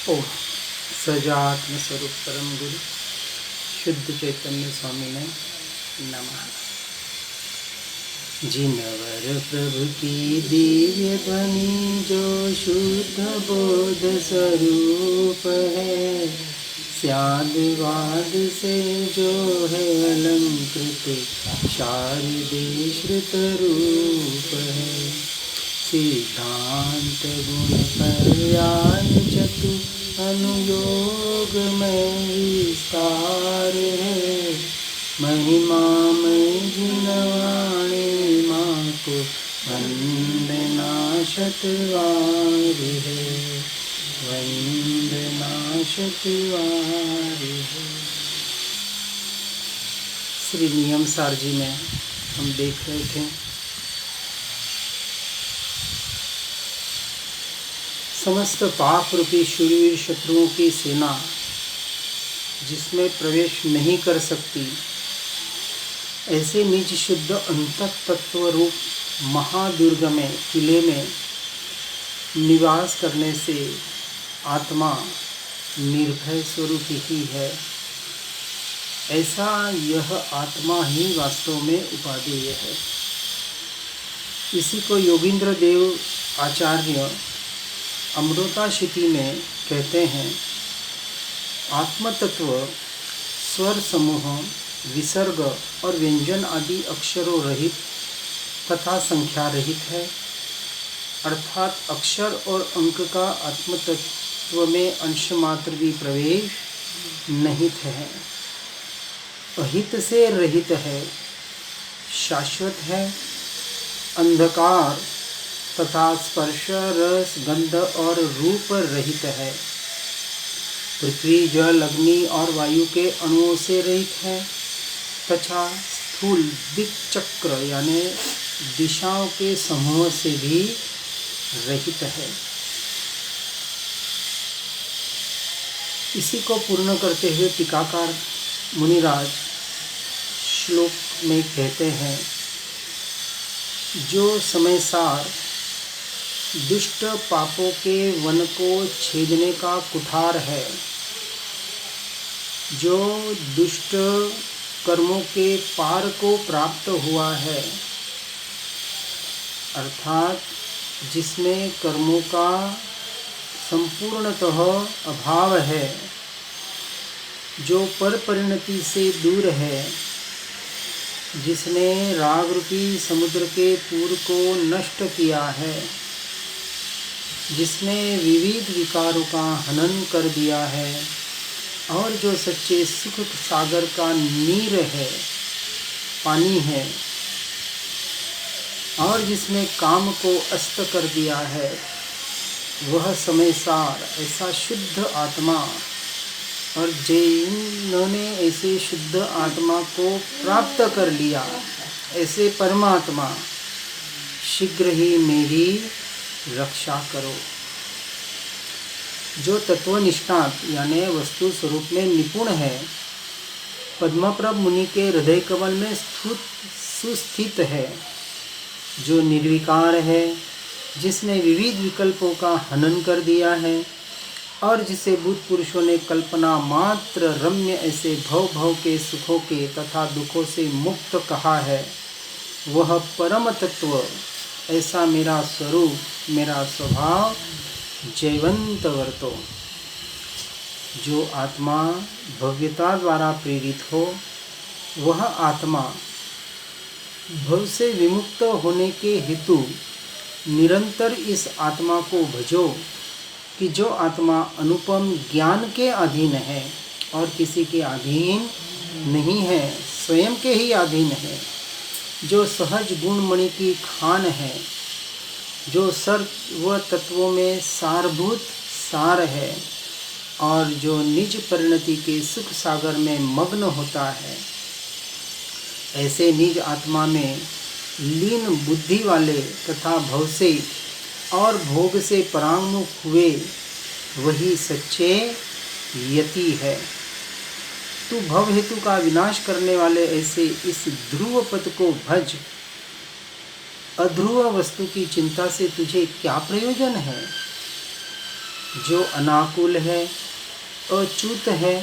ओम सजात्म स्वरूप परम गुरु शुद्ध चैतन्य स्वामी ने नमः। जिनवर प्रभु की दिव्य ध्वनि जो शुद्ध बोध स्वरूप है, स्यादवाद से जो है अलंकृत शारदे श्रुत रूप है। सिद्धांत गुण पर्याय चतु अनुयोग में विस्तार है। महिमा में जिनवाणी माँ को वंदना शतवार है, वंदना शतवार है। श्री नियम सार जी में हम देख रहे थे समस्त पाप रूपी शूरवीर शत्रुओं की सेना जिसमें प्रवेश नहीं कर सकती, ऐसे निज शुद्ध अंतः तत्व रूप महादुर्ग में किले में निवास करने से आत्मा निर्भय स्वरूप ही है। ऐसा यह आत्मा ही वास्तव में उपादेय है। इसी को योगींद्र देव आचार्य अमृताशिति में कहते हैं, आत्मतत्व स्वर समूह, विसर्ग और व्यंजन आदि अक्षरों रहित तथा संख्या रहित है। अर्थात अक्षर और अंक का आत्मतत्व में अंश मात्र भी प्रवेश निहित है, अहित से रहित है, शाश्वत है, अंधकार तथा स्पर्श रस गंध और रूप रहित है। पृथ्वी जल अग्नि और वायु के अणुओं से रहित है तथा स्थूल दिक्चक्र यानी दिशाओं के समूह से भी रहित है। इसी को पूर्ण करते हुए टीकाकार मुनिराज श्लोक में कहते हैं, जो समय सार दुष्ट पापों के वन को छेदने का कुठार है, जो दुष्ट कर्मों के पार को प्राप्त हुआ है, अर्थात जिसमें कर्मों का संपूर्णतः अभाव है, जो पर परिणति से दूर है, जिसने राग रूपी समुद्र के पूर को नष्ट किया है, जिसने विविध विकारों का हनन कर दिया है और जो सच्चे सुख सागर का नीर है, पानी है, और जिसने काम को अस्त कर दिया है, वह समय सार ऐसा शुद्ध आत्मा, और जिन्होंने ऐसे शुद्ध आत्मा को प्राप्त कर लिया, ऐसे परमात्मा शीघ्र ही मेरी रक्षा करो। जो तत्वनिष्ठात यानी वस्तु स्वरूप में निपुण है, पद्मप्रभ मुनि के हृदय कमल में सुस्थित है, जो निर्विकार है, जिसने विविध विकल्पों का हनन कर दिया है और जिसे भूत पुरुषों ने कल्पना मात्र रम्य ऐसे भव भव के सुखों के तथा दुखों से मुक्त कहा है, वह परम तत्व ऐसा मेरा स्वरूप, मेरा स्वभाव जयवंत वर्तो। जो आत्मा भव्यता द्वारा प्रेरित हो, वह आत्मा भव से विमुक्त होने के हेतु निरंतर इस आत्मा को भजो, कि जो आत्मा अनुपम ज्ञान के अधीन है और किसी के अधीन नहीं है, स्वयं के ही अधीन है, जो सहज गुणमणि की खान है, जो सर्व तत्वों में सारभूत सार है और जो निज परिणति के सुख सागर में मग्न होता है, ऐसे निज आत्मा में लीन बुद्धि वाले तथा भव से और भोग से परांगमुख हुए वही सच्चे यति है। तू भव हेतु का विनाश करने वाले ऐसे इस ध्रुव पद को भज। अध्रुव वस्तु की चिंता से तुझे क्या प्रयोजन है? जो अनाकुल है, अच्युत है,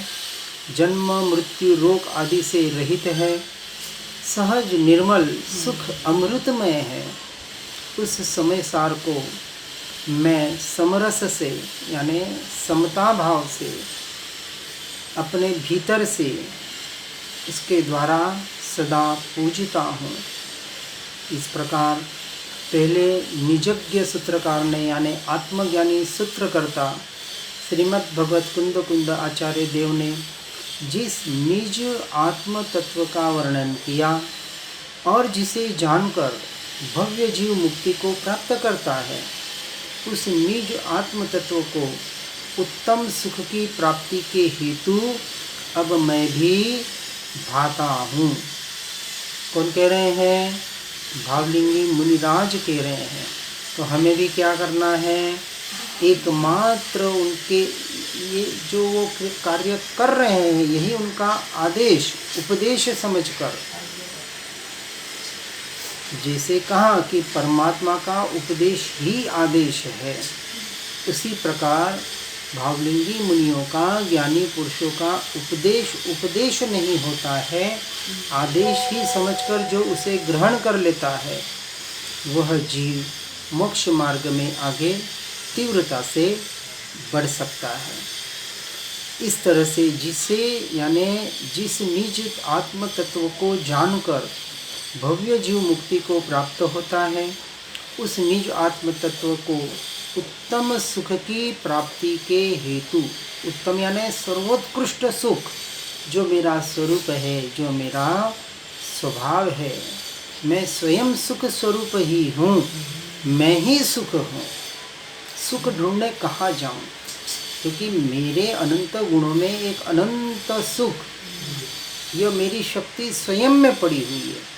जन्म मृत्यु रोग आदि से रहित है, सहज निर्मल सुख अमृतमय है, उस समय सार को मैं समरस से यानी समता भाव से अपने भीतर से इसके द्वारा सदा पूजता हूँ। इस प्रकार पहले निजज्ञ सूत्रकार ने यानी आत्मज्ञानी सूत्रकर्ता श्रीमद् भगवत कुंद आचार्य देव ने जिस निज आत्म तत्व का वर्णन किया और जिसे जानकर भव्य जीव मुक्ति को प्राप्त करता है, उस निज आत्म तत्व को उत्तम सुख की प्राप्ति के हेतु अब मैं भी भाता हूँ। कौन कह रहे हैं? भावलिंगी मुनिराज कह रहे हैं। तो हमें भी क्या करना है? एकमात्र उनके ये जो वो कार्य कर रहे हैं यही उनका आदेश उपदेश समझकर, जैसे कहा कि परमात्मा का उपदेश ही आदेश है, उसी प्रकार भावलिंगी मुनियों का ज्ञानी पुरुषों का उपदेश नहीं होता है, आदेश ही समझकर जो उसे ग्रहण कर लेता है वह जीव मोक्ष मार्ग में आगे तीव्रता से बढ़ सकता है। इस तरह से जिस निज आत्म तत्व को जानकर भव्य जीव मुक्ति को प्राप्त होता है, उस निज आत्म तत्व को उत्तम सुख की प्राप्ति के हेतु, उत्तम यानी सर्वोत्कृष्ट सुख, जो मेरा स्वरूप है, जो मेरा स्वभाव है, मैं स्वयं सुख स्वरूप ही हूँ, मैं ही सुख हूँ। सुख ढूंढने कहाँ जाऊँ? क्योंकि मेरे अनंत गुणों में एक अनंत सुख, यह मेरी शक्ति स्वयं में पड़ी हुई है।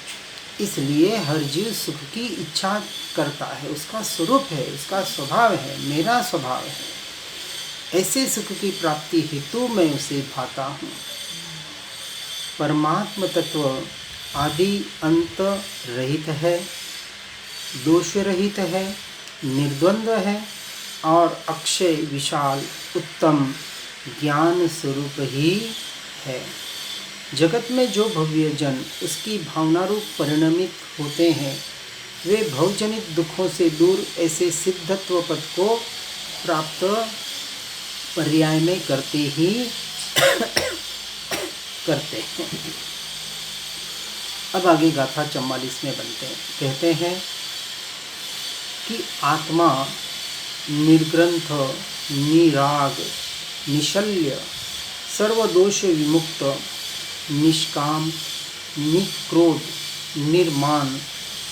इसलिए हर जीव सुख की इच्छा करता है, उसका स्वरूप है, उसका स्वभाव है, मेरा स्वभाव है। ऐसे सुख की प्राप्ति हेतु मैं उसे भाता हूँ। परमात्म तत्व आदि अंत रहित है, दोष रहित है, निर्द्वंद्व है और अक्षय विशाल उत्तम ज्ञान स्वरूप ही है। जगत में जो भव्य जन उसकी भावना रूप परिणमित होते हैं, वे भवजनित दुखों से दूर ऐसे सिद्धत्व पद को प्राप्त पर्याय में करते ही करते हैं। अब आगे गाथा 44 में कहते हैं कि आत्मा निर्ग्रंथ, निराग, निशल्य, सर्वदोष विमुक्त, निष्काम, निक्रोध, निर्माण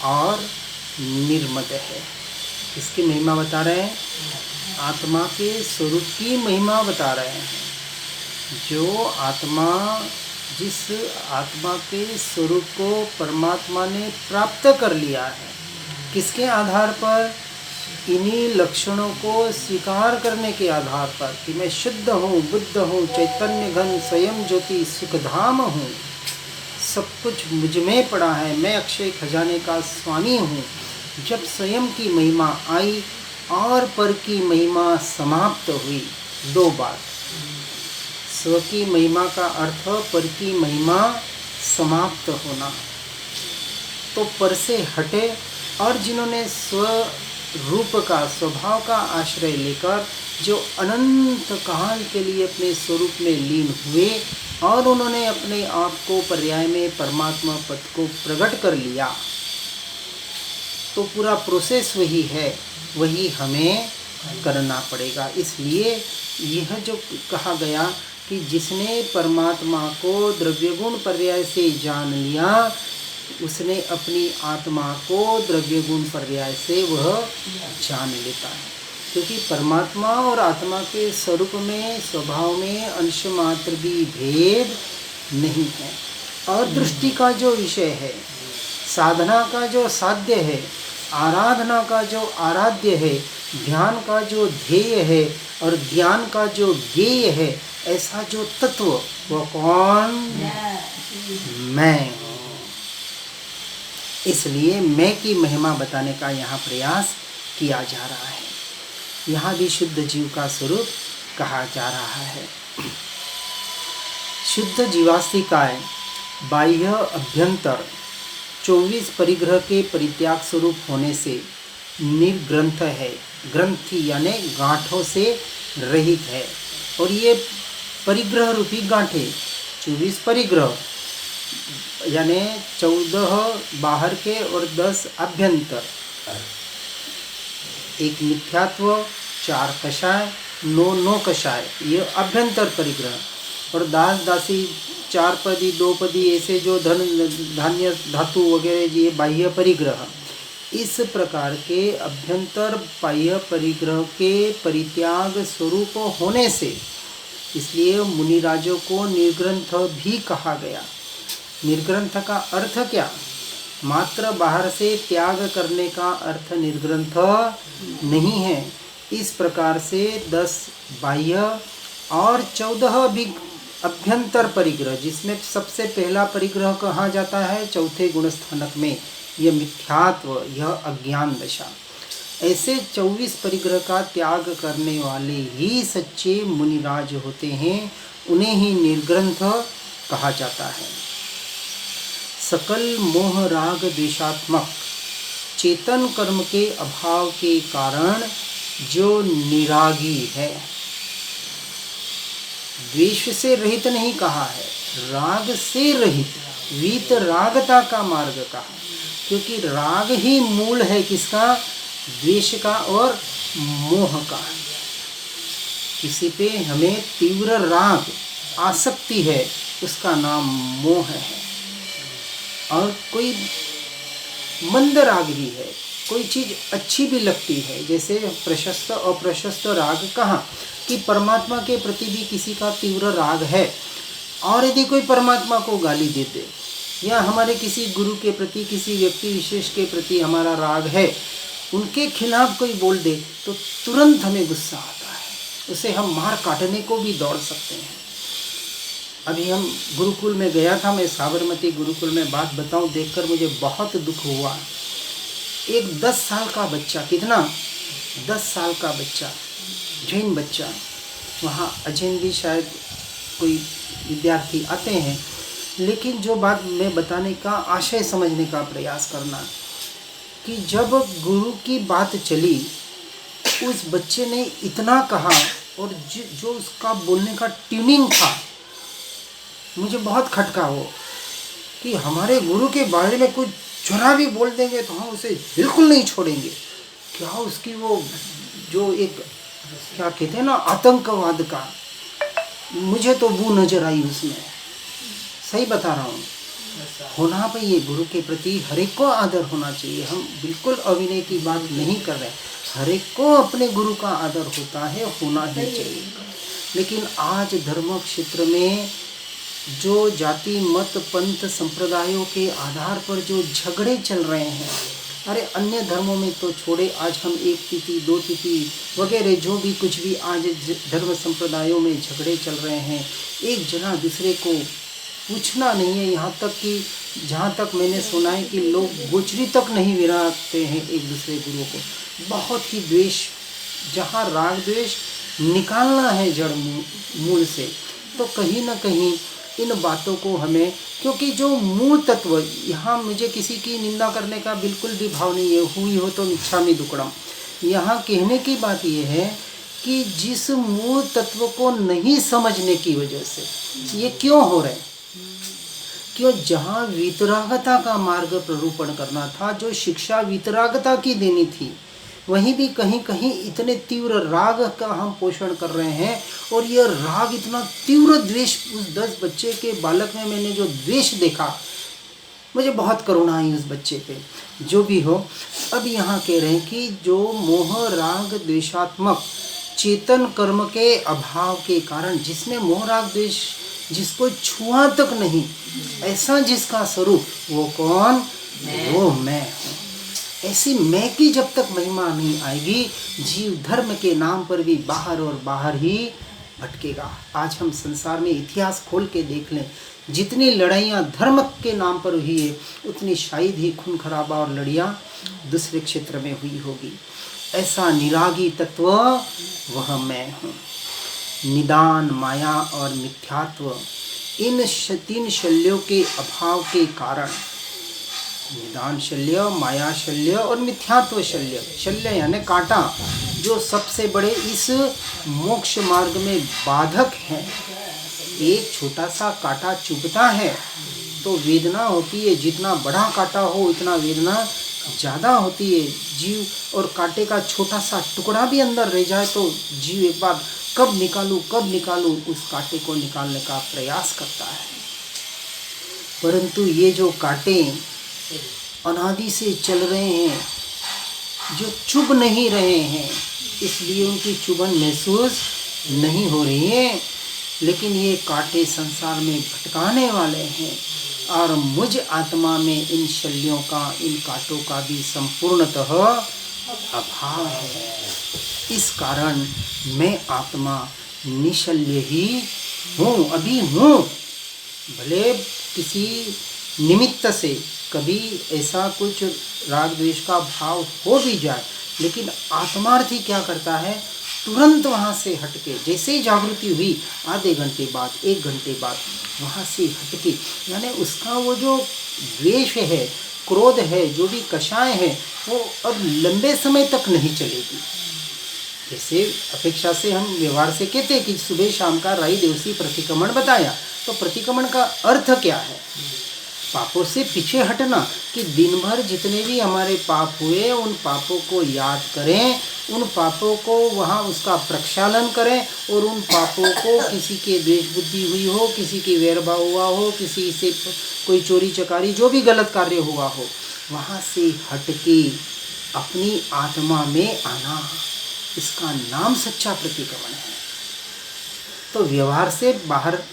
और निर्मद है। इसकी महिमा बता रहे हैं, आत्मा के स्वरूप की महिमा बता रहे हैं। जो आत्मा, जिस आत्मा के स्वरूप को परमात्मा ने प्राप्त कर लिया है, किसके आधार पर? इन्हीं लक्षणों को स्वीकार करने के आधार पर कि मैं शुद्ध हूँ, बुद्ध हूँ, चैतन्य घन, स्वयं ज्योति, सुखधाम हूँ, सब कुछ मुझ में पड़ा है, मैं अक्षय खजाने का स्वामी हूँ। जब स्वयं की महिमा आई और पर की महिमा समाप्त हुई, दो बात। स्व की महिमा का अर्थ पर की महिमा समाप्त होना, तो पर से हटे और जिन्होंने स्व रूप का, स्वभाव का आश्रय लेकर जो अनंत काल के लिए अपने स्वरूप में लीन हुए और उन्होंने अपने आप को पर्याय में परमात्मा पद को प्रकट कर लिया, तो पूरा प्रोसेस वही है, वही हमें करना पड़ेगा। इसलिए यह जो कहा गया कि जिसने परमात्मा को द्रव्य गुण पर्याय से जान लिया, उसने अपनी आत्मा को द्रव्य गुण पर्याय से वह जान लेता है। क्योंकि परमात्मा और आत्मा के स्वरूप में, स्वभाव में अंश मात्र भी भेद नहीं है। और दृष्टि का जो विषय है, साधना का जो साध्य है, आराधना का जो आराध्य है, ध्यान का जो ध्येय है और ज्ञान का जो ज्ञेय है, ऐसा जो तत्व, वह कौन? मैं हूँ। इसलिए मैं की महिमा बताने का यहाँ प्रयास किया जा रहा है। यहाँ भी शुद्ध जीव का स्वरूप कहा जा रहा है। शुद्ध जीवास्तिकाय बाह्य अभ्यंतर 24 परिग्रह के परित्याग स्वरूप होने से निर्ग्रंथ है, ग्रंथि यानी गांठों से रहित है। और ये परिग्रह रूपी गांठें 24 परिग्रह यानी 14 बाहर के और 10 अभ्यंतर, एक मिथ्यात्व, 4 कषाय, 9 कषाय, ये अभ्यंतर परिग्रह, और दास दासी 4 पदी 2 पदी ऐसे जो धन धान्य धातु वगैरह ये बाह्य परिग्रह, इस प्रकार के अभ्यंतर बाह्य परिग्रह के परित्याग स्वरूप होने से इसलिए मुनिराजों को निर्ग्रंथ भी कहा गया। निर्ग्रंथ का अर्थ क्या? मात्र बाहर से त्याग करने का अर्थ निर्ग्रंथ नहीं है। इस प्रकार से 10 बाह्य और 14 भी अभ्यंतर परिग्रह, जिसमें सबसे पहला परिग्रह कहा जाता है चौथे गुणस्थानक में, यह मिथ्यात्व, यह अज्ञान दशा। ऐसे 24 परिग्रह का त्याग करने वाले ही सच्चे मुनिराज होते हैं, उन्हें ही निर्ग्रंथ कहा जाता है। सकल मोह राग द्वेषात्मक चेतन कर्म के अभाव के कारण जो निरागी है, द्वेष से रहित नहीं कहा है, राग से रहित, वीत रागता का मार्ग कहा, क्योंकि राग ही मूल है किसका? द्वेष का और मोह का। किसी पे हमें तीव्र राग आसक्ति है, उसका नाम मोह है। और कोई मंद राग भी है, कोई चीज़ अच्छी भी लगती है, जैसे प्रशस्त और अप्रशस्त राग कहा कि परमात्मा के प्रति भी किसी का तीव्र राग है, और यदि कोई परमात्मा को गाली दे दे या हमारे किसी गुरु के प्रति, किसी व्यक्ति विशेष के प्रति हमारा राग है, उनके खिलाफ कोई बोल दे तो तुरंत हमें गुस्सा आता है, उसे हम मार काटने को भी दौड़ सकते हैं। अभी हम गुरुकुल में गया था, मैं साबरमती गुरुकुल में बात बताऊं, देखकर मुझे बहुत दुख हुआ। एक 10 साल का बच्चा, कितना 10 साल का बच्चा, जैन बच्चा, वहाँ अजैन भी शायद कोई विद्यार्थी आते हैं, लेकिन जो बात मैं बताने का आशय समझने का प्रयास करना कि जब गुरु की बात चली, उस बच्चे ने इतना कहा, और जो उसका बोलने का ट्यूनिंग था, मुझे बहुत खटका हो कि हमारे गुरु के बारे में कुछ जरा भी बोल देंगे तो हम उसे बिल्कुल नहीं छोड़ेंगे। क्या उसकी वो जो एक क्या कहते हैं ना, आतंकवाद का, मुझे तो वो नजर आई उसमें। सही बता रहा हूँ। होना भाई, ये गुरु के प्रति हर एक को आदर होना चाहिए। हम बिल्कुल अविनय की बात नहीं कर रहे, हर एक को अपने गुरु का आदर होता है, होना ही चाहिए। लेकिन आज धर्म क्षेत्र में जो जाति मत पंथ संप्रदायों के आधार पर जो झगड़े चल रहे हैं, अरे अन्य धर्मों में तो छोड़े, आज हम 1 तिथि 2 तिथि वगैरह जो भी कुछ भी आज धर्म संप्रदायों में झगड़े चल रहे हैं, एक जना दूसरे को पूछना नहीं है। यहाँ तक कि जहाँ तक मैंने सुना है कि लोग गोचरी तक नहीं विराते हैं एक दूसरे गुरु को। बहुत ही द्वेष, जहाँ राग द्वेष निकालना है जड़ मूल से, तो कहीं ना कहीं इन बातों को हमें, क्योंकि जो मूल तत्व, यहाँ मुझे किसी की निंदा करने का बिल्कुल भी भाव नहीं है, हुई हो तो मिच्छामि दुक्कडम। यहाँ कहने की बात यह है कि जिस मूल तत्व को नहीं समझने की वजह से ये क्यों हो रहा है, क्यों जहाँ वीतरागता का मार्ग प्ररूपण करना था, जो शिक्षा वीतरागता की देनी थी, वहीं भी कहीं कहीं इतने तीव्र राग का हम पोषण कर रहे हैं। और ये राग इतना तीव्र द्वेष, उस 10 बच्चे के बालक में मैंने जो द्वेष देखा, मुझे बहुत करुणा आई उस बच्चे पे। जो भी हो, अब यहाँ कह रहे हैं कि जो मोह राग द्वेषात्मक चेतन कर्म के अभाव के कारण, जिसमें मोह राग द्वेष जिसको छुआ तक नहीं, ऐसा जिसका स्वरूप, वो कौन? वो मैं हूँ। ऐसी मैं की जब तक महिमा नहीं आएगी, जीव धर्म के नाम पर भी बाहर और बाहर ही भटकेगा। आज हम संसार में इतिहास खोल के देख लें, जितनी लड़ाइयाँ धर्म के नाम पर हुई है, उतनी शायद ही खून खराबा और लड़ियाँ दूसरे क्षेत्र में हुई होगी। ऐसा निरागी तत्व वह मैं हूँ। निदान, माया और मिथ्यात्व, इन तीन शल्यों के अभाव के कारण, निदान शल्य, माया शल्य और मिथ्यात्व शल्य, शल्य यानी कांटा, जो सबसे बड़े इस मोक्ष मार्ग में बाधक हैं। एक छोटा सा कांटा चुभता है तो वेदना होती है, जितना बड़ा कांटा हो उतना वेदना ज़्यादा होती है। जीव और कांटे का छोटा सा टुकड़ा भी अंदर रह जाए तो जीव एक बार कब निकालूं उस कांटे को निकालने का प्रयास करता है। परंतु ये जो कांटे अनादि से चल रहे हैं, जो चुभ नहीं रहे हैं, इसलिए उनकी चुभन महसूस नहीं हो रही है। लेकिन ये कांटे संसार में भटकाने वाले हैं और मुझ आत्मा में इन शल्यों का, इन कांटों का भी संपूर्णतः अभाव है। इस कारण मैं आत्मा निशल्य ही हूँ, अभी हूँ। भले किसी निमित्त से कभी ऐसा कुछ राग द्वेष का भाव हो भी जाए, लेकिन आत्मार्थी क्या करता है, तुरंत वहाँ से हटके, जैसे ही जागृति हुई आधे घंटे बाद, 1 घंटे बाद वहाँ से हटके, यानी उसका वो जो द्वेष है, क्रोध है, जो भी कषाय है, वो अब लंबे समय तक नहीं चलेगी। जैसे अपेक्षा से हम व्यवहार से कहते हैं कि सुबह शाम का राई देवसी प्रतिक्रमण बताया, तो प्रतिक्रमण का अर्थ क्या है, पापों से पीछे हटना, कि दिन भर जितने भी हमारे पाप हुए उन पापों को याद करें, उन पापों को वहाँ उसका प्रक्षालन करें, और उन पापों को, किसी के द्वेष बुद्धि हुई हो, किसी के वैरभाव हुआ हो, किसी से कोई चोरी चकारी जो भी गलत कार्य हुआ हो, वहाँ से हटके अपनी आत्मा में आना, इसका नाम सच्चा प्रतिक्रमण है। तो व्यवहार से बाहर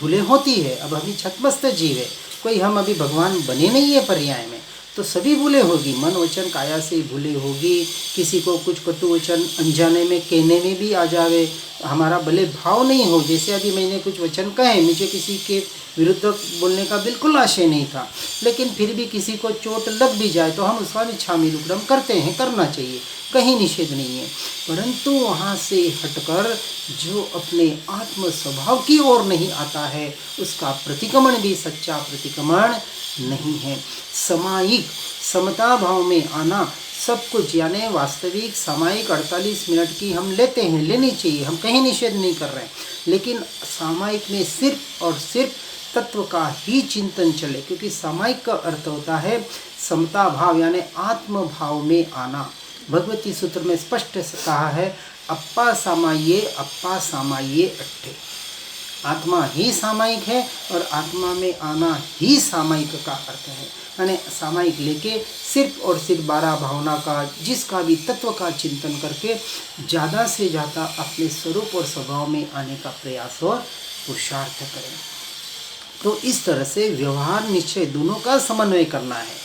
भूलें होती है। अब अभी छतमस्त जीव है, कोई हम अभी भगवान बने नहीं है पर्याय में, तो सभी भूले होगी, मन वचन काया से भूले होगी। किसी को कुछ कटु वचन अनजाने में कहने में भी आ जावे, हमारा भले भाव नहीं हो। जैसे अभी मैंने कुछ वचन कहे, मुझे किसी के विरुद्ध बोलने का बिल्कुल आशय नहीं था, लेकिन फिर भी किसी को चोट लग भी जाए तो हम उसका इच्छामि विक्रम करते हैं, करना चाहिए, कहीं निषेध नहीं है। परंतु वहाँ से हटकर जो अपने आत्म स्वभाव की ओर नहीं आता है, उसका प्रतिक्रमण भी सच्चा प्रतिक्रमण नहीं है। सामायिक समता भाव में आना, सब कुछ यानी वास्तविक सामायिक 48 मिनट की हम लेते हैं, लेनी चाहिए, हम कहीं निषेध नहीं कर रहे हैं, लेकिन सामायिक में सिर्फ और सिर्फ तत्व का ही चिंतन चले, क्योंकि सामायिक का अर्थ होता है समता भाव यानी आत्म भाव में आना। भगवती सूत्र में स्पष्ट कहा है, अप्पा सामाये अट्ठे। आत्मा ही सामायिक है और आत्मा में आना ही सामायिक का अर्थ है। यानी सामायिक लेके सिर्फ और सिर्फ 12 भावना का, जिसका भी तत्व का चिंतन करके ज़्यादा से ज़्यादा अपने स्वरूप और स्वभाव में आने का प्रयास और पुरुषार्थ करें। तो इस तरह से व्यवहार निश्चय दोनों का समन्वय करना है,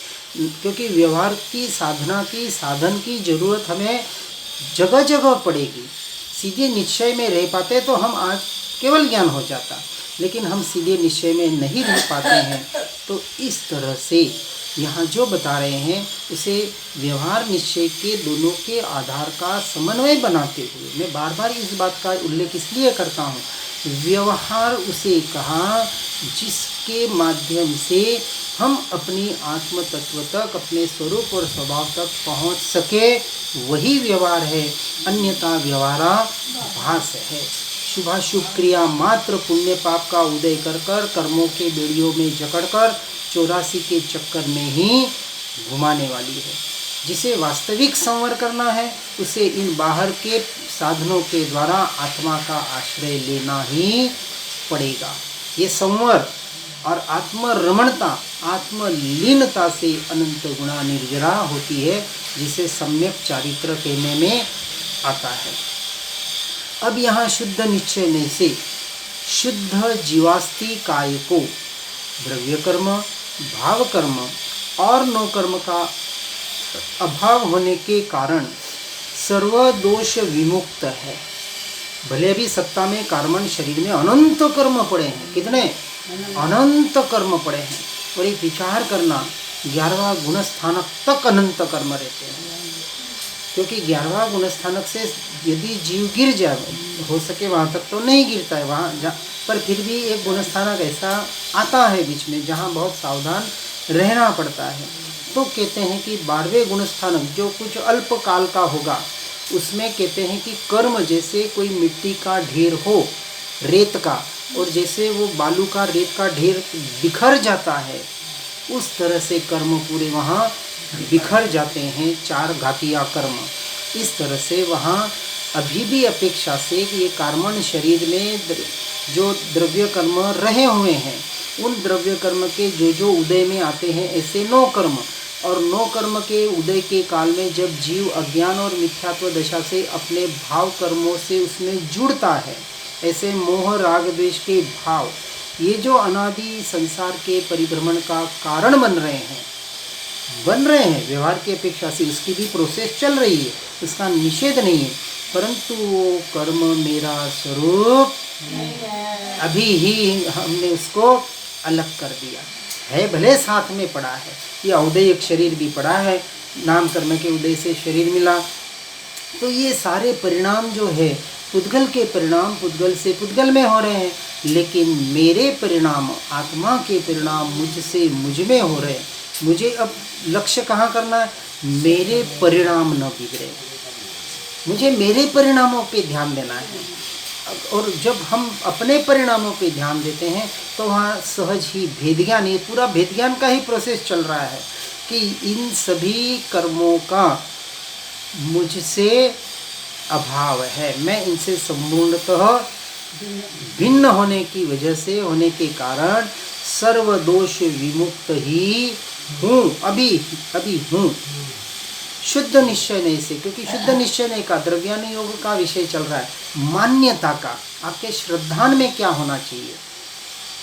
क्योंकि व्यवहार की साधना की, साधन की जरूरत हमें जगह जगह पड़ेगी। सीधे निश्चय में रह पाते तो हम आज केवल ज्ञान हो जाता, लेकिन हम सीधे निश्चय में नहीं रह पाते हैं। तो इस तरह से यहाँ जो बता रहे हैं उसे व्यवहार निश्चय के दोनों के आधार का समन्वय बनाते हुए, मैं बार बार इस बात का उल्लेख इसलिए करता हूँ, व्यवहार उसे कहा जिसके माध्यम से हम अपनी आत्म तत्व तक, अपने स्वरूप और स्वभाव तक पहुँच सके, वही व्यवहार है, अन्यथा व्यवहाराभास है। शुभाशुभ क्रिया मात्र पुण्य पाप का उदय कर कर कर्मों के बेड़ियों में जकड़कर 84 के चक्कर में ही घुमाने वाली है। जिसे वास्तविक संवर करना है उसे इन बाहर के साधनों के द्वारा आत्मा का आश्रय लेना ही पड़ेगा। ये संवर और आत्मरमणता, आत्मलीनता से अनंत गुणा निर्जरा होती है, जिसे सम्यक चारित्र कहने में आता है। अब यहाँ शुद्ध निश्चय में से शुद्ध जीवास्ति काय को द्रव्य कर्म, भाव कर्म और नो कर्म का अभाव होने के कारण सर्वदोष विमुक्त है। भले अभी सत्ता में कार्बन शरीर में अनंत कर्म पड़े हैं, कितने अनंत कर्म पड़े हैं, और एक विचार करना 11वां गुण स्थान तक अनंत कर्म रहते हैं। क्योंकि 11वां गुणस्थानक से यदि जीव गिर जाए, हो सके वहाँ तक तो नहीं गिरता है वहाँ पर फिर भी एक गुणस्थानक ऐसा आता है बीच में जहाँ बहुत सावधान रहना पड़ता है। तो कहते हैं कि 12वें गुणस्थानक जो कुछ अल्प काल का होगा, उसमें कहते हैं कि कर्म जैसे कोई मिट्टी का ढेर हो, रेत का, और जैसे वो बालू का रेत का ढेर बिखर जाता है, उस तरह से कर्म पूरे वहाँ बिखर जाते हैं, 4 घातिया कर्म। इस तरह से वहाँ अभी भी अपेक्षा से कि ये कार्बन शरीर में जो द्रव्य कर्म रहे हुए हैं, उन द्रव्य कर्म के जो उदय में आते हैं, ऐसे 9 कर्म, और 9 कर्म के उदय के काल में जब जीव अज्ञान और मिथ्यात्व दशा से अपने भाव कर्मों से उसमें जुड़ता है, ऐसे मोह राग द्वेष के भाव, ये जो अनादि संसार के परिभ्रमण का कारण बन रहे हैं व्यवहार की अपेक्षा से, उसकी भी प्रोसेस चल रही है, उसका निषेध नहीं है, परंतु वो कर्म मेरा स्वरूप अभी ही हमने उसको अलग कर दिया है। भले साथ में पड़ा है, ये औदयिक शरीर भी पड़ा है, नाम कर्म के उदय से शरीर मिला, तो ये सारे परिणाम जो है पुद्गल के परिणाम पुद्गल से पुद्गल में हो रहे हैं, लेकिन मेरे परिणाम, आत्मा के परिणाम मुझसे मुझ में हो रहे हैं। मुझे अब लक्ष्य कहाँ करना है? मेरे परिणाम न बिगड़े, मुझे मेरे परिणामों पे ध्यान देना है। और जब हम अपने परिणामों पे ध्यान देते हैं तो वहाँ सहज ही भेद ज्ञान, ये पूरा भेद ज्ञान का ही प्रोसेस चल रहा है कि इन सभी कर्मों का मुझसे अभाव है, मैं इनसे संपूर्णतः भिन्न होने की वजह से, होने के कारण सर्वदोष विमुक्त ही हूँ, अभी हूँ। शुद्ध निश्चय नहीं से, क्योंकि शुद्ध निश्चय नहीं का द्रव्यान योग का विषय चल रहा है, मान्यता का, आपके श्रद्धान में क्या होना चाहिए।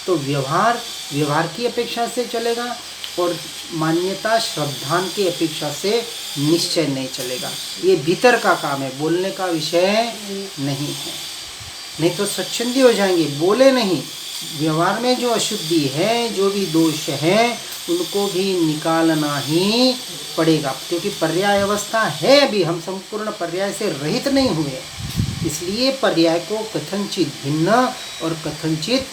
तो व्यवहार की अपेक्षा से चलेगा, और मान्यता श्रद्धान की अपेक्षा से निश्चय नहीं चलेगा। ये भीतर का काम है, बोलने का विषय नहीं है, नहीं तो स्वच्छंदी हो जाएंगे, बोले नहीं। व्यवहार में जो अशुद्धि है, जो भी दोष है, उनको भी निकालना ही पड़ेगा, क्योंकि पर्याय अवस्था है, अभी हम संपूर्ण पर्याय से रहित नहीं हुए, इसलिए पर्याय को कथनचित भिन्न और कथनचित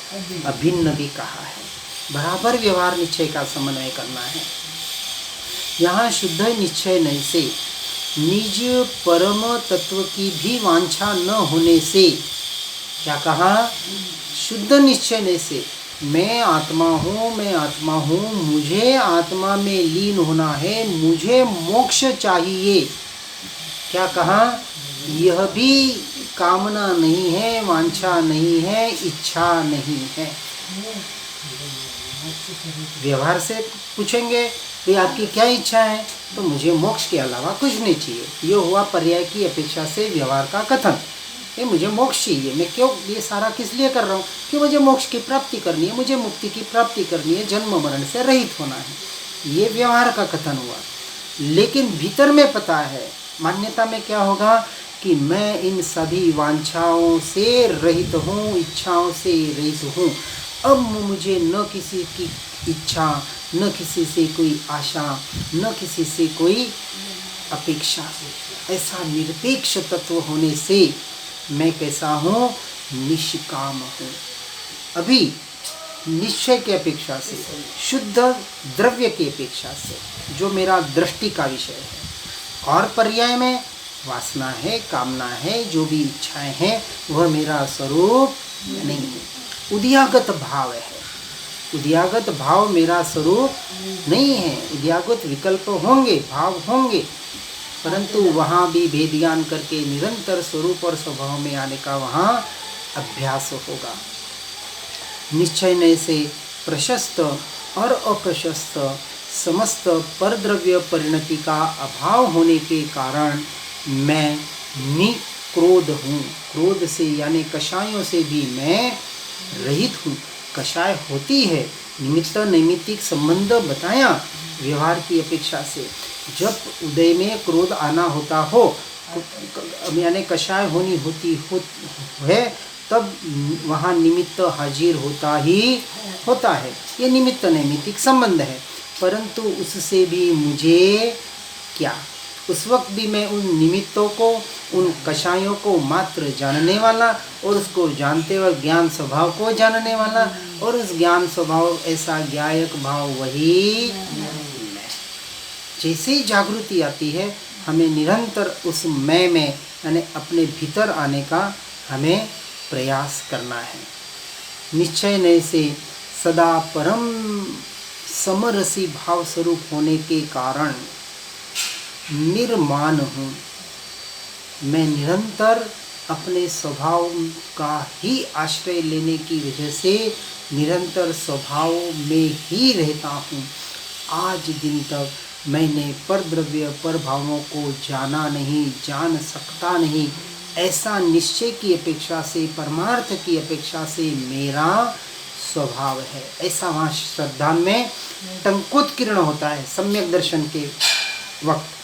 अभिन्न भी कहा है। बराबर व्यवहार निश्चय का समन्वय करना है। यहाँ शुद्ध निश्चय नहीं से, निज परम तत्व की भी वांछा न होने से, क्या कहा? शुद्ध निश्चय नहीं से, मैं आत्मा हूँ, मुझे आत्मा में लीन होना है, मुझे मोक्ष चाहिए। क्या कहा? यह भी कामना नहीं है, वांछा नहीं है, इच्छा नहीं है। व्यवहार से पूछेंगे कि आपकी क्या इच्छा है, तो मुझे मोक्ष के अलावा कुछ नहीं चाहिए। ये हुआ पर्याय की अपेक्षा से व्यवहार का कथन, ये मुझे मोक्ष चाहिए। मैं क्यों ये सारा किस लिए कर रहा हूँ? कि मुझे मोक्ष की प्राप्ति करनी है, मुझे मुक्ति की प्राप्ति करनी है, जन्म मरण से रहित होना है। ये व्यवहार का कथन हुआ। लेकिन भीतर में पता है, मान्यता में क्या होगा कि मैं इन सभी वांछाओं से रहित हूँ, इच्छाओं से रहित हूँ। अब मुझे न किसी की इच्छा, न किसी से कोई आशा, न किसी से कोई अपेक्षा। ऐसा निरपेक्ष तत्व होने से मैं कैसा हूँ? निष्काम हूँ। अभी निश्चय की अपेक्षा से, शुद्ध द्रव्य की अपेक्षा से, जो मेरा दृष्टि का विषय है, और पर्याय में वासना है, कामना है, जो भी इच्छाएं हैं, वह मेरा स्वरूप नहीं है। उद्यागत भाव है, उद्यागत भाव मेरा स्वरूप नहीं है। उद्यागत विकल्प होंगे, भाव होंगे, परंतु वहाँ भी भेद ज्ञान करके निरंतर स्वरूप और स्वभाव में आने का वहाँ अभ्यास होगा। निश्चय नय से प्रशस्त और अप्रशस्त समस्त परद्रव्य परिणति का अभाव होने के कारण मैं निक्रोध हूँ। क्रोध से यानी कषायों से भी मैं रहित हूँ। कषाय होती है, निमित्त नैमित्तिक संबंध बताया व्यवहार की अपेक्षा से। जब उदय में क्रोध आना होता हो, यानी कषाय होनी होती है, तब वहाँ निमित्त हाजिर होता है। ये निमित्त नैमित्तिक संबंध है, परंतु उससे भी मुझे क्या, उस वक्त भी मैं उन निमित्तों को, उन कषायों को मात्र जानने वाला, और उसको जानते वक्त ज्ञान स्वभाव को जानने वाला, और उस ज्ञान स्वभाव ऐसा ज्ञायक भाव वही मैं। जैसे ही जागृति आती है, हमें निरंतर उस मैं में यानी अपने भीतर आने का हमें प्रयास करना है। निश्चय नय से सदा परम समरसी भाव स्वरूप होने के कारण निर्माण हूँ। मैं निरंतर अपने स्वभाव का ही आश्रय लेने की वजह से निरंतर स्वभाव में ही रहता हूँ। आज दिन तक मैंने पर द्रव्य पर भावों को जाना नहीं, जान सकता नहीं, ऐसा निश्चय की अपेक्षा से, परमार्थ की अपेक्षा से मेरा स्वभाव है। ऐसा वहाँ श्रद्धा में टंकोत्कीर्ण होता है सम्यक दर्शन के वक्त।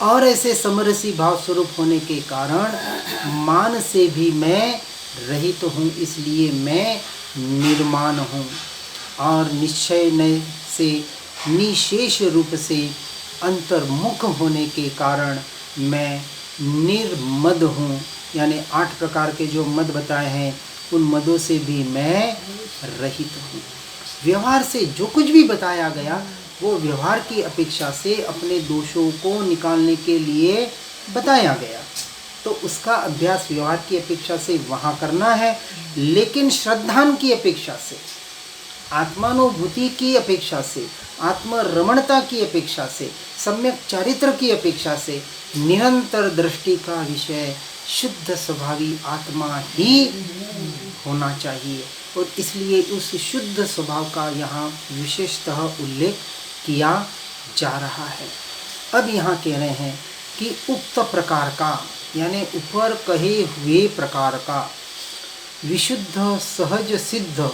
और ऐसे समरसी भाव स्वरूप होने के कारण मान से भी मैं रहित हूँ, इसलिए मैं निर्माण हूँ। और निश्चय नय से निशेष रूप से अंतर्मुख होने के कारण मैं निर्मद हूँ। यानी 8 प्रकार के जो मद बताए हैं उन मदों से भी मैं रहित हूँ। व्यवहार से जो कुछ भी बताया गया वो व्यवहार की अपेक्षा से अपने दोषों को निकालने के लिए बताया गया, तो उसका अभ्यास व्यवहार की अपेक्षा से वहाँ करना है। लेकिन श्रद्धान की अपेक्षा से, आत्मानुभूति की अपेक्षा से, आत्मरमणता की अपेक्षा से, सम्यक चारित्र की अपेक्षा से निरंतर दृष्टि का विषय शुद्ध स्वभावी आत्मा ही होना चाहिए। और इसलिए उस शुद्ध स्वभाव का यहाँ विशेषतः उल्लेख किया जा रहा है। अब यहाँ कह रहे हैं कि उक्त प्रकार का, यानी ऊपर कहे हुए प्रकार का विशुद्ध सहज सिद्ध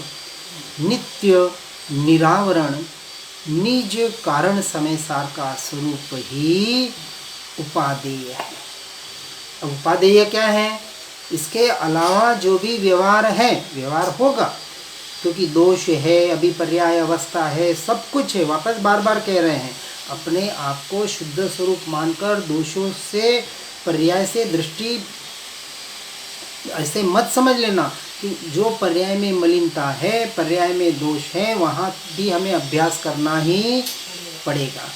नित्य निरावरण निज कारण समय सार का स्वरूप ही उपादेय है। अब उपादेय क्या है? इसके अलावा जो भी व्यवहार है, व्यवहार होगा, क्योंकि दोष है, अभी पर्याय अवस्था है, सब कुछ है। वापस बार बार कह रहे हैं, अपने आप को शुद्ध स्वरूप मानकर दोषों से, पर्याय से दृष्टि ऐसे मत समझ लेना कि जो पर्याय में मलिनता है, पर्याय में दोष है, वहाँ भी हमें अभ्यास करना ही पड़ेगा।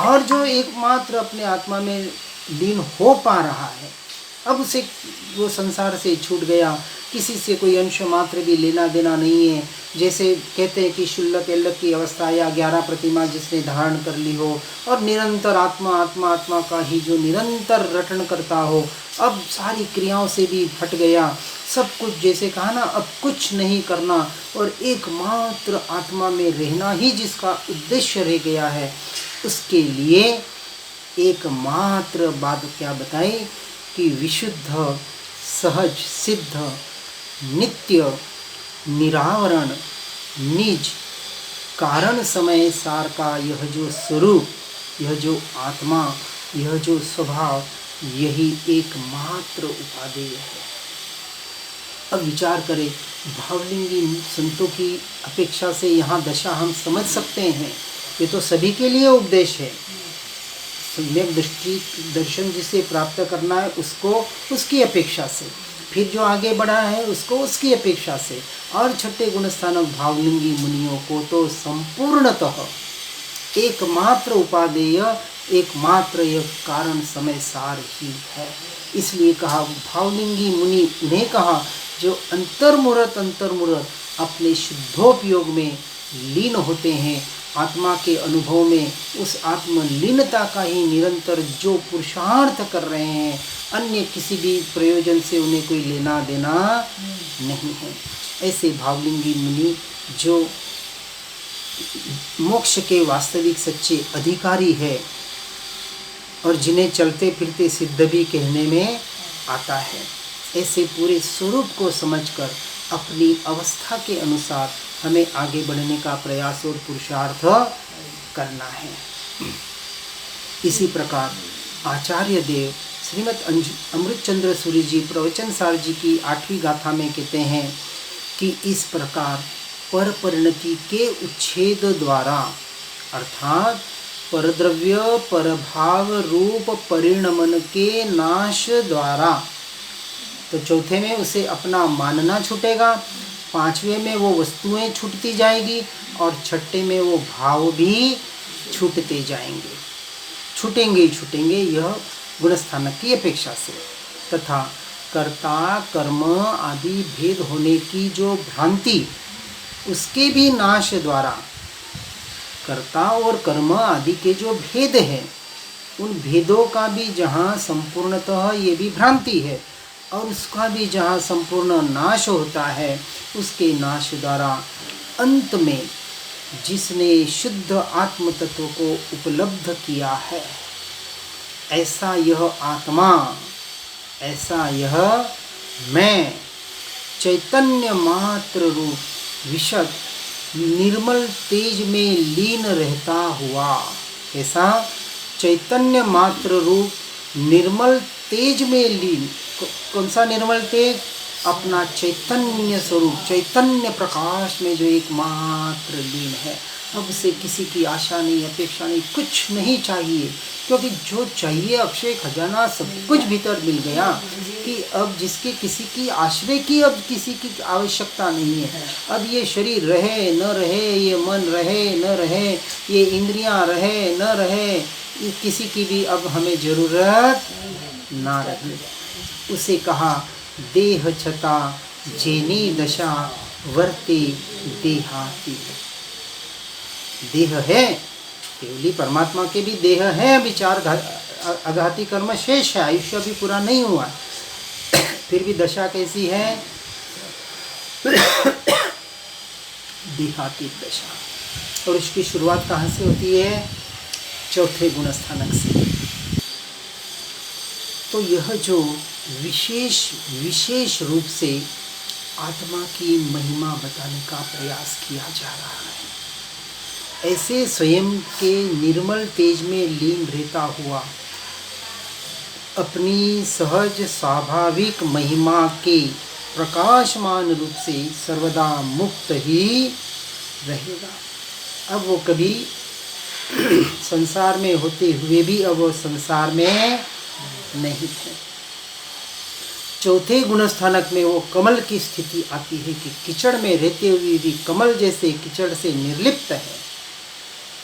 और जो एकमात्र अपने आत्मा में लीन हो पा रहा है, अब उसे वो संसार से छूट गया, किसी से कोई अंश मात्र भी लेना देना नहीं है। जैसे कहते हैं कि शुल्लक एल्लक की अवस्था या 11 प्रतिमा जिसने धारण कर ली हो और निरंतर आत्मा आत्मा आत्मा का ही जो निरंतर रटन करता हो, अब सारी क्रियाओं से भी हट गया, सब कुछ जैसे कहा ना, अब कुछ नहीं करना और एकमात्र आत्मा में रहना ही जिसका उद्देश्य रह गया है, उसके लिए एकमात्र बात क्या बताई कि विशुद्ध सहज सिद्ध नित्य निरावरण निज कारण समय सार का यह जो स्वरूप, यह जो आत्मा, यह जो स्वभाव, यही एकमात्र उपादेय है। अब विचार करें, भावलिंगी संतों की अपेक्षा से यहाँ दशा हम समझ सकते हैं। ये तो सभी के लिए उपदेश है। सम्यक दृष्टि दर्शन जिसे प्राप्त करना है उसको उसकी अपेक्षा से, फिर जो आगे बढ़ा है उसको उसकी अपेक्षा से, और छठे गुणस्थानक भावलिंगी मुनियों को तो संपूर्णतः एकमात्र उपादेय, एकमात्र यह कारण समय सार ही है। इसलिए कहा भावलिंगी मुनि उन्हें कहा जो अंतर्मुहूर्त अपने शुद्धोपयोग में लीन होते हैं, आत्मा के अनुभव में उस आत्मलीनता का ही निरंतर जो पुरुषार्थ कर रहे हैं, अन्य किसी भी प्रयोजन से उन्हें कोई लेना देना नहीं है। ऐसे भावलिंगी मुनि जो मोक्ष के वास्तविक सच्चे अधिकारी है और जिन्हें चलते फिरते सिद्ध भी कहने में आता है, ऐसे पूरे स्वरूप को समझकर अपनी अवस्था के अनुसार हमें आगे बढ़ने का प्रयास और पुरुषार्थ करना है। इसी प्रकार आचार्य देव श्रीमद् अमृतचंद्र सूरी जी प्रवचन सार जी की 8वीं गाथा में कहते हैं कि इस प्रकार पर परिणति के उच्छेद द्वारा, अर्थात परद्रव्य परभाव रूप परिणमन के नाश द्वारा। तो चौथे में उसे अपना मानना छूटेगा, पांचवें में वो वस्तुएं छूटती जाएगी और छठे में वो भाव भी छूटते जाएंगे, छूटेंगे ही छूटेंगे, यह गुणस्थानक की अपेक्षा से। तथा कर्ता कर्म आदि भेद होने की जो भ्रांति, उसके भी नाश द्वारा, कर्ता और कर्म आदि के जो भेद हैं, उन भेदों का भी जहाँ संपूर्णतः ये भी भ्रांति है और उसका भी जहाँ संपूर्ण नाश होता है, उसके नाश द्वारा अंत में जिसने शुद्ध आत्म तत्व को उपलब्ध किया है, ऐसा यह आत्मा, ऐसा यह मैं चैतन्य मात्र रूप विशद निर्मल तेज में लीन रहता हुआ, ऐसा चैतन्य मात्र रूप निर्मल तेज में लीन। कौन सा निर्मल तेज? अपना चैतन्य स्वरूप, चैतन्य प्रकाश में जो एकमात्र लीन है। अब उसे किसी की आशा नहीं, अपेक्षा नहीं, कुछ नहीं चाहिए, क्योंकि जो चाहिए अक्षय खजाना सब कुछ भीतर मिल गया कि अब जिसके किसी की आश्रय की अब किसी की आवश्यकता नहीं है। अब ये शरीर रहे न रहे, ये मन रहे न रहे, ये इंद्रियां रहे न रहे, किसी की भी अब हमें जरूरत ना रही। उसे कहा देह छता जेनी दशा वर्ते देहातीत। देह है, केवली परमात्मा के भी देह है, विचार अघाती कर्म शेष है, आयुष्य भी पूरा नहीं हुआ, फिर भी दशा कैसी है? देहातीत दशा। और उसकी शुरुआत कहाँ से होती है? चौथे गुणस्थानक से। तो यह जो विशेष रूप से आत्मा की महिमा बताने का प्रयास किया जा रहा है, ऐसे स्वयं के निर्मल तेज में लीन रहता हुआ अपनी सहज स्वाभाविक महिमा के प्रकाशमान रूप से सर्वदा मुक्त ही रहेगा। अब वो कभी संसार में होते हुए भी अब वो संसार में नहीं है। चौथे गुणस्थानक में वो कमल की स्थिति आती है कि कीचड़ में रहते हुए भी कमल जैसे कीचड़ से निर्लिप्त है,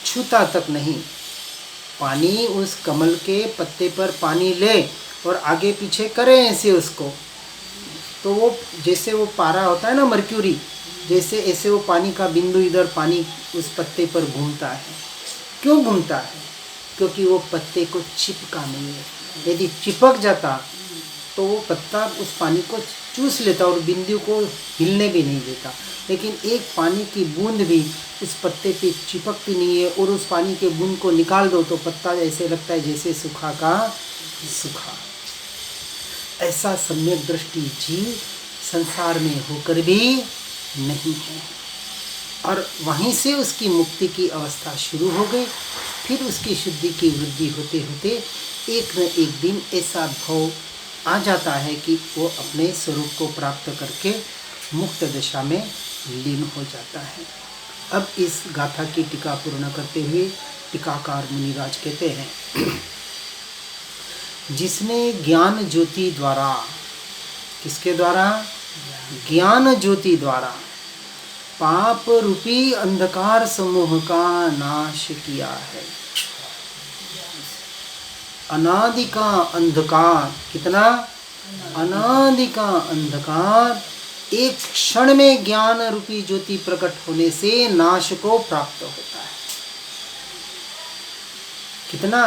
छूता तक नहीं। पानी उस कमल के पत्ते पर पानी ले और आगे पीछे करे ऐसे उसको, तो वो जैसे वो पारा होता है ना मर्क्यूरी, जैसे ऐसे वो पानी का बिंदु इधर पानी उस पत्ते पर घूमता है। क्यों घूमता है? क्योंकि वो पत्ते को चिपका नहीं है। यदि चिपक जाता तो वो पत्ता उस पानी को चूस लेता और बिंदु को हिलने भी नहीं देता। लेकिन एक पानी की बूंद भी उस पत्ते पे चिपकती नहीं है, और उस पानी के बूंद को निकाल दो तो पत्ता ऐसे लगता है जैसे सूखा का सूखा। ऐसा सम्यक दृष्टि जीव संसार में होकर भी नहीं है, और वहीं से उसकी मुक्ति की अवस्था शुरू हो गई। फिर उसकी शुद्धि की वृद्धि होते होते एक न एक दिन ऐसा भाव आ जाता है कि वो अपने स्वरूप को प्राप्त करके मुक्त दशा में लीन हो जाता है। अब इस गाथा की टीका पूर्ण करते हुए टीकाकार मुनिराज कहते हैं, जिसने ज्ञान ज्योति द्वारा, किसके द्वारा? ज्ञान ज्योति द्वारा पाप रूपी अंधकार समूह का नाश किया है। अनादि का अंधकार, कितना? अनादि का अंधकार एक क्षण में ज्ञान रूपी ज्योति प्रकट होने से नाश को प्राप्त होता है। कितना?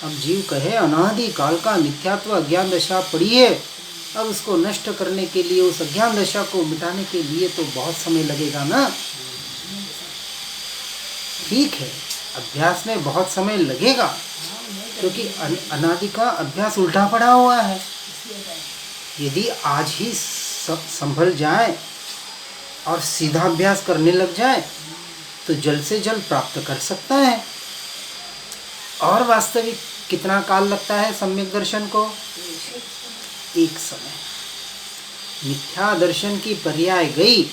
अब जीव कहे अनादि काल का मिथ्यात्व अज्ञान दशा पड़ी है, अब उसको नष्ट करने के लिए, उस अज्ञान दशा को मिटाने के लिए तो बहुत समय लगेगा ना। ठीक है, अभ्यास में बहुत समय लगेगा, क्योंकि अनादि का अभ्यास उल्टा पड़ा हुआ है। यदि आज ही संभल जाए और सीधा अभ्यास करने लग जाए तो जल्द से जल्द प्राप्त कर सकता है। और वास्तविक कितना काल लगता है सम्यक दर्शन को? एक समय। मिथ्या दर्शन की पर्याय गई,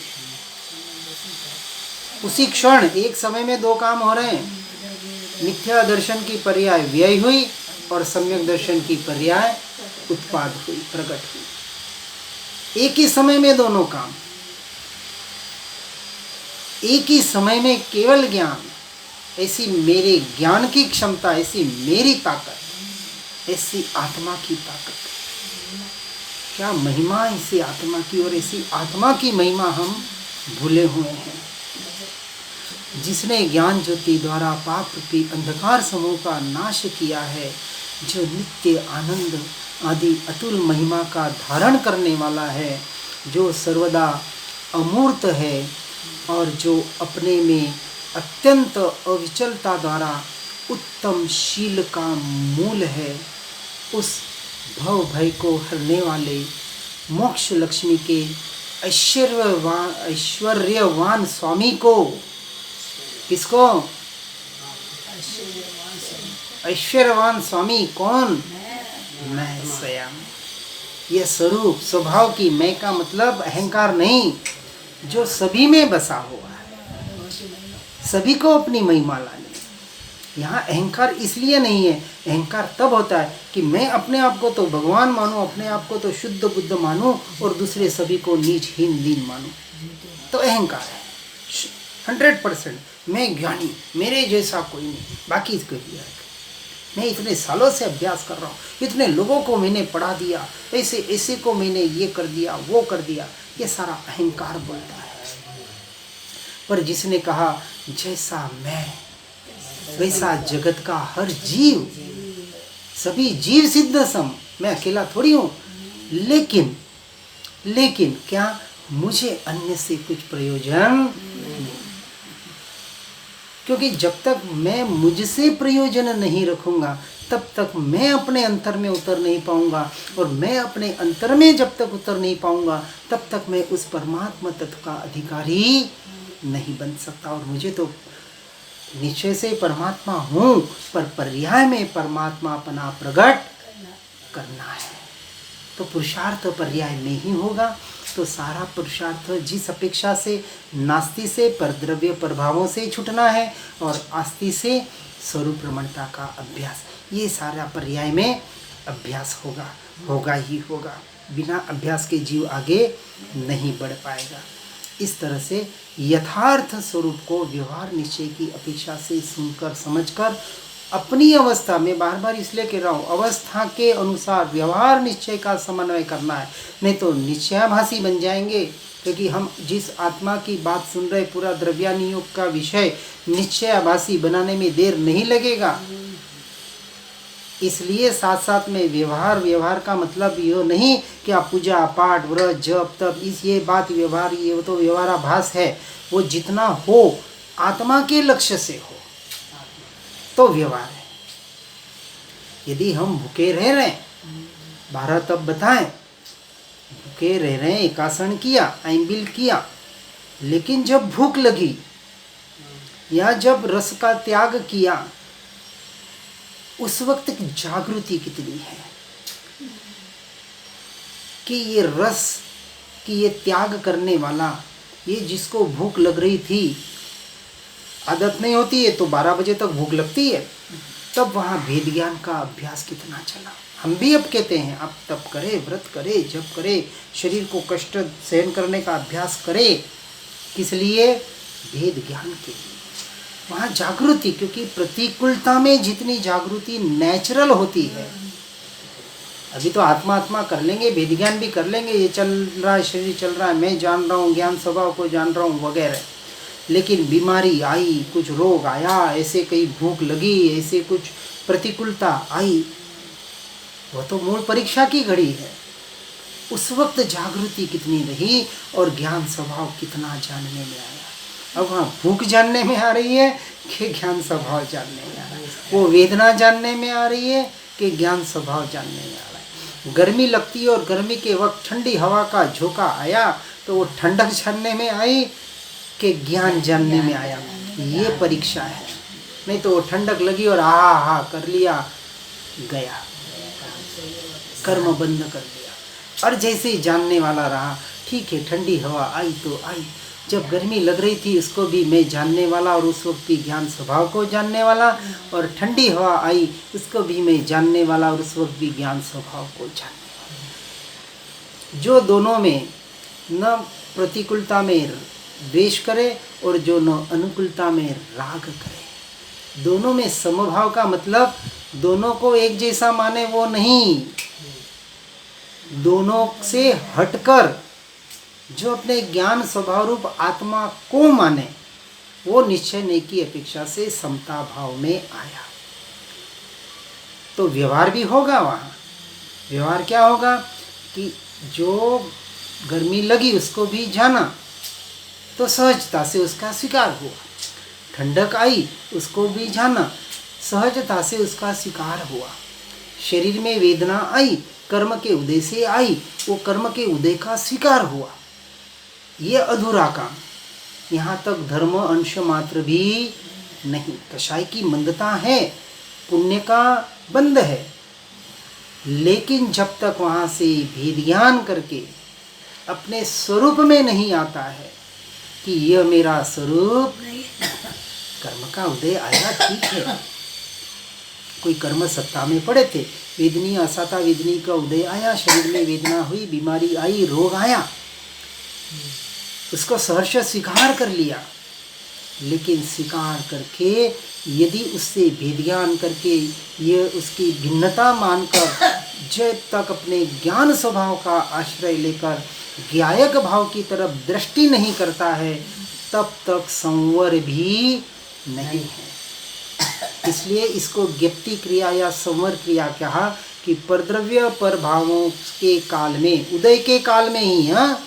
उसी क्षण एक समय में दो काम हो रहे हैं। मिथ्या दर्शन की पर्याय व्यय हुई और सम्यक दर्शन की पर्याय उत्पाद हुई, प्रकट हुई। एक ही समय में दोनों काम, एक ही समय में केवल ज्ञान, ऐसी मेरे ज्ञान की क्षमता, ऐसी मेरी ताकत, ऐसी आत्मा की ताकत, क्या महिमा ऐसी आत्मा की, और ऐसी आत्मा की महिमा हम भूले हुए हैं। जिसने ज्ञान ज्योति द्वारा पाप रूपी अंधकार समूह का नाश किया है, जो नित्य आनंद आदि अतुल महिमा का धारण करने वाला है, जो सर्वदा अमूर्त है और जो अपने में अत्यंत अविचलता द्वारा उत्तम शील का मूल है, उस भव भय को हरने वाले मोक्ष लक्ष्मी के ऐश्वर्यवान स्वामी को, किसको? ऐश्वर्यवान स्वामी कौन? मैं स्वयं। यह स्वरूप स्वभाव की मैं का मतलब अहंकार नहीं, जो सभी में बसा हुआ है, सभी को अपनी महिमा लानी। यहाँ अहंकार इसलिए नहीं है, अहंकार तब होता है कि मैं अपने आप को तो भगवान मानूं, अपने आप को तो शुद्ध बुद्ध मानूं और दूसरे सभी को नीच हीन दीन मानूं, तो अहंकार है। 100% मैं ज्ञानी, मेरे जैसा कोई नहीं, बाकी इसको दिया है। मैं इतने सालों से अभ्यास कर रहा हूँ, इतने लोगों को मैंने पढ़ा दिया, ऐसे ऐसे को मैंने ये कर दिया, वो कर दिया, ये सारा अहंकार बोलता है। पर जिसने कहा जैसा मैं वैसा जगत का हर जीव, सभी जीव सिद्ध सम, मैं अकेला थोड़ी हूँ, लेकिन क्या मुझे अन्य से कुछ प्रयोजन नहीं, क्योंकि जब तक मैं मुझसे प्रयोजन नहीं रखूँगा तब तक मैं अपने अंतर में उतर नहीं पाऊँगा, और मैं अपने अंतर में जब तक उतर नहीं पाऊँगा तब तक मैं उस परमात्मा तत्व का अधिकारी नहीं बन सकता। और मुझे तो निश्चय से परमात्मा हूँ, पर पर्याय में परमात्मा अपना प्रकट करना है, तो पुरुषार्थ पर्याय में ही होगा। तो सारा पुरुषार्थ जिस अपेक्षा से नास्ति से परद्रव्य प्रभावों से छूटना है और आस्ति से स्वरूप प्रमाणता का अभ्यास, ये सारा पर्याय में अभ्यास होगा ही होगा। बिना अभ्यास के जीव आगे नहीं बढ़ पाएगा। इस तरह से यथार्थ स्वरूप को व्यवहार निश्चय की अपेक्षा से सुनकर समझकर अपनी अवस्था में, बार बार इसलिए कह रहा हूँ, अवस्था के अनुसार व्यवहार निश्चय का समन्वय करना है, नहीं तो निश्चयाभासी बन जाएंगे। क्योंकि हम जिस आत्मा की बात सुन रहे, पूरा द्रव्यानुयोग का विषय निश्चयाभासी बनाने में देर नहीं लगेगा। इसलिए साथ साथ में व्यवहार का मतलब ये नहीं कि आप पूजा पाठ व्रत जप तप ये बात व्यवहार, ये तो व्यवहाराभास है। वो जितना हो आत्मा के लक्ष्य से हो तो व्यवहार है। यदि हम भूखे रह रहे हैं, 12 तब बताएं, भूखे रह रहे हैं, एकासन किया, आइंबिल किया, लेकिन जब भूख लगी या जब रस का त्याग किया, उस वक्त की जागृति कितनी है कि ये रस कि ये त्याग करने वाला, ये जिसको भूख लग रही थी, आदत नहीं होती है तो 12 बजे तक भूख लगती है, तब वहाँ भेद ज्ञान का अभ्यास कितना चला। हम भी अब कहते हैं आप तप करे, व्रत करे, जप करे, शरीर को कष्ट सहन करने का अभ्यास करे, किस लिए? भेद ज्ञान के लिए। वहाँ जागृति, क्योंकि प्रतिकूलता में जितनी जागृति नेचुरल होती है, अभी तो आत्मा कर लेंगे, भेद ज्ञान भी कर लेंगे, ये चल रहा है, शरीर चल रहा है, मैं जान रहा हूँ, ज्ञान स्वभाव को जान रहा हूँ वगैरह, लेकिन बीमारी आई, कुछ रोग आया, ऐसे कहीं भूख लगी, ऐसे कुछ प्रतिकूलता आई, वह तो मूल परीक्षा की घड़ी है। उस वक्त जागृति कितनी रही और ज्ञान स्वभाव कितना जानने में आया। अब वहाँ भूख जानने में आ रही है कि ज्ञान स्वभाव जानने में आ रहा है, वो वेदना जानने में आ रही है कि ज्ञान स्वभाव जानने में आ रहा है। गर्मी लगती है और गर्मी के वक्त ठंडी हवा का झोंका आया तो वो ठंडक जानने में आई कि ज्ञान जानने में आया। ये परीक्षा है, नहीं तो वो ठंडक लगी और हा कर लिया, गया, कर्म बंद कर दिया। और जैसे ही जानने वाला रहा, ठीक है ठंडी हवा आई तो आई, जब गर्मी लग रही थी उसको भी मैं जानने वाला और उस वक्त भी ज्ञान स्वभाव को जानने वाला, और ठंडी हवा आई उसको भी मैं जानने वाला और उस वक्त भी ज्ञान स्वभाव को जानने वाला। जो दोनों में न प्रतिकूलता में द्वेष करे और जो न अनुकूलता में राग करे, दोनों में समभाव का मतलब दोनों को एक जैसा माने वो नहीं, दोनों से हटकर जो अपने ज्ञान स्वभाव रूप आत्मा को माने वो निश्चय नहीं की अपेक्षा से समता भाव में आया। तो व्यवहार भी होगा वहाँ। व्यवहार क्या होगा कि जो गर्मी लगी उसको भी जाना तो सहजता से उसका स्वीकार हुआ, ठंडक आई उसको भी जाना सहजता से उसका स्वीकार हुआ, शरीर में वेदना आई कर्म के उदय से आई, वो कर्म के उदय का स्वीकार हुआ। ये अधूरा काम, यहाँ तक धर्म अंश मात्र भी नहीं। कषाय की मंदता है, पुण्य का बंध है, लेकिन जब तक वहाँ से भेद ज्ञान करके अपने स्वरूप में नहीं आता है कि यह मेरा स्वरूप, कर्म का उदय आया ठीक है, कोई कर्म सत्ता में पड़े थे, वेदनी असाता वेदनी का उदय आया, शरीर में वेदना हुई, बीमारी आई, रोग आया, उसको सहर्ष स्वीकार कर लिया। लेकिन स्वीकार करके यदि उससे भेद ज्ञान करके ये उसकी भिन्नता मानकर जब तक अपने ज्ञान स्वभाव का आश्रय लेकर ज्ञायक भाव की तरफ दृष्टि नहीं करता है, तब तक संवर भी नहीं है। इसलिए इसको ज्ञप्ति क्रिया या संवर क्रिया कहा कि परद्रव्य पर भावों के काल में, उदय के काल में ही, हाँ,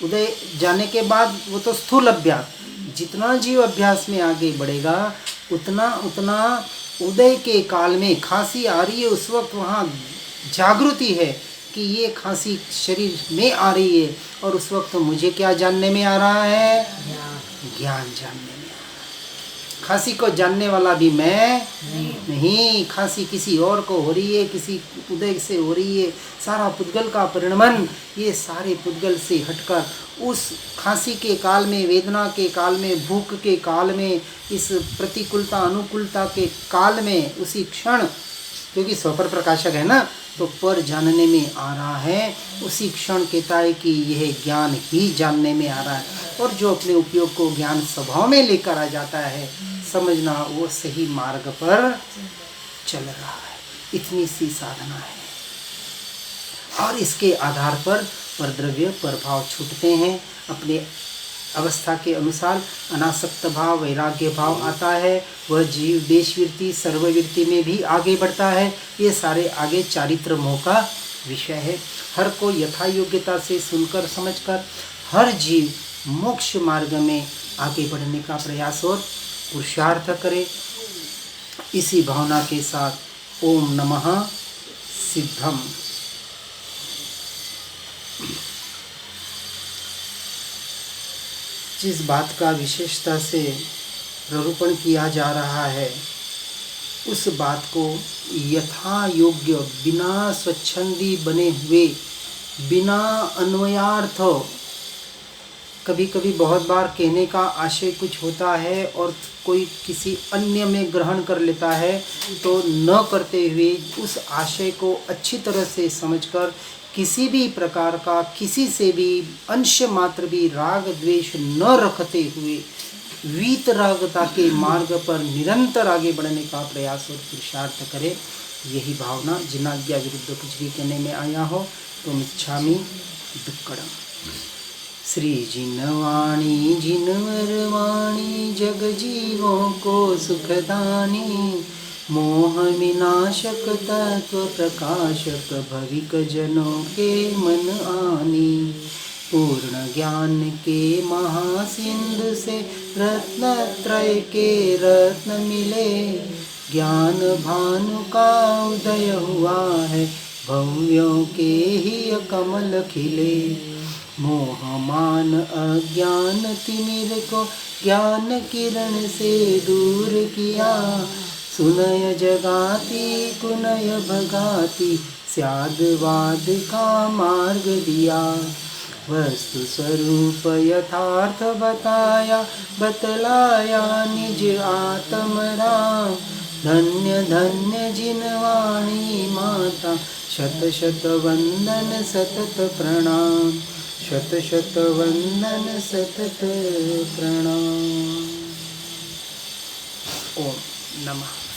उदय जाने के बाद वो तो स्थूल अभ्यास, जितना जीव अभ्यास में आगे बढ़ेगा उतना उतना उदय के काल में खांसी आ रही है उस वक्त वहाँ जागृति है कि ये खांसी शरीर में आ रही है, और उस वक्त मुझे क्या जानने में आ रहा है? ज्ञान जानने में। खांसी को जानने वाला भी मैं नहीं, खांसी किसी और को हो रही है, किसी उदय से हो रही है। सारा पुद्गल का परिणमन ये सारे पुद्गल से हटकर उस खांसी के काल में, वेदना के काल में, भूख के काल में, इस प्रतिकूलता अनुकूलता के काल में, उसी क्षण, क्योंकि स्वपर प्रकाशक है ना, तो पर जानने में आ रहा है, उसी क्षण कहता है कि यह ज्ञान ही जानने में आ रहा है। और जो अपने उपयोग को ज्ञान स्वभाव में लेकर आ जाता है, समझना वो सही मार्ग पर चल रहा है। इतनी सी साधना है, और इसके आधार पर परद्रव्य प्रभाव छूटते हैं। अपने अवस्था के अनुसार अनासक्त भाव, वैराग्य भाव आता है। वह जीव देशवृत्ति सर्ववृत्ति में भी आगे बढ़ता है। ये सारे आगे चारित्र मोह का विषय है। हर को यथा योग्यता से सुनकर समझकर हर जीव मोक्ष मार्ग में आगे बढ़ने का प्रयास और पुरुषार्थ करे। इसी भावना के साथ ओम नमः सिद्धम। जिस बात का विशेषता से प्ररूपण किया जा रहा है, उस बात को यथा योग्य, बिना स्वच्छंदी बने हुए, बिना अन्वयार्थ, कभी कभी बहुत बार कहने का आशय कुछ होता है और कोई किसी अन्य में ग्रहण कर लेता है, तो न करते हुए उस आशय को अच्छी तरह से समझकर किसी भी प्रकार का किसी से भी अंश मात्र भी राग द्वेष न रखते हुए वीतरागता के मार्ग पर निरंतर आगे बढ़ने का प्रयास और पुरुषार्थ करे। यही भावना जिनाज्ञा विरुद्ध कुछ भी कहने में आया हो तो मिच्छामि दुक्कडम। श्री जिनवाणी जिनवरवाणी जग जीवों को सुखदानी, मोह विनाशक तत्व प्रकाशक भविक जनों के मन आनी। पूर्ण ज्ञान के महासिंधु से रत्नत्रय के रत्न मिले, ज्ञान भानु का उदय हुआ है, भव्यों के ही कमल खिले। मोह मान अज्ञान तिमिर को ज्ञान किरण से दूर किया, सुनय जगाती कुनय भगाती, स्यादवाद का मार्ग दिया। वस्तु स्वरूप यथार्थ बतलाया निज आत्म राम। धन्य धन्य जिनवाणी माता, शत शत वंदन सतत प्रणाम। शत शत वंदन सतत प्रणाम। ओम नमः।